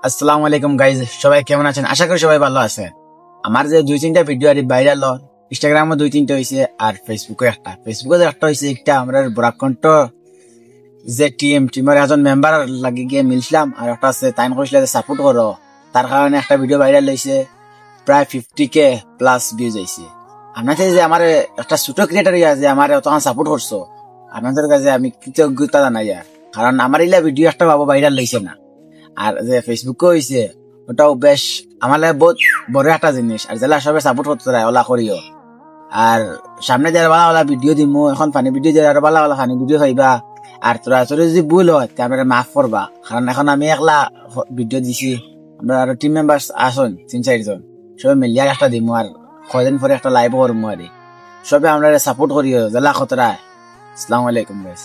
আসসালামু আলাইকুম গাইজ, সবাই কেমন আছেন? আশা করি সবাই ভালো আছে। আমার যে 2-3টা ভিডিও আর ভাইরাল, ইনস্টাগ্রামে 2-3টা হয়েছে আর ফেসবুকে একটা হয়েছে। একটা আমরা বরাকণ্ঠ যে টিমের একজন মেম্বার লাগি গিয়ে মিলছিলাম, আর একটা আছে টাইম করেছিল সাপোর্ট করো, তার কারণে একটা ভিডিও ভাইরাল হয়েছে, প্রায় 50K প্লাস ভিউজ হয়েছে। আপনাদের যে আমার একটা ছোট ক্রিয়েটার আছে, আমার তখন সাপোর্ট করছো, আপনাদের কাছে আমি কৃতজ্ঞতা জানাই। কারণ আমার ইলা ভিডিও একটা ভাবো ভাইরাল হয়েছে না, আর যে ফেসবুকে হয়েছে ওটাও বেশ আমার লাগে বহুত বড় একটা জিনিস। আর যারা সবাই সাপোর্ট করতে চায় ওলা করিও। আর সামনে যারা ভালো ভালো ভিডিও দিমু, এখন ফানি ভিডিও দিয়ে আরো ভালো ভালো ফানি ভিডিও খাইবা। আর তোরা তোর যদি ভুল হয় তারপরে মাফ করবা, কারণ এখন আমি একলা ভিডিও দিছি, আমরা আরো টিম মেম্বার আসুন 3-4 জন, সবাই মিলিয়ে একটা দিমু। আর কয়দিন পরে একটা লাইভ করবো। আর সবাই আমরা সাপোর্ট করিও যারা খতরা। আসসালামু আলাইকুম গাইস।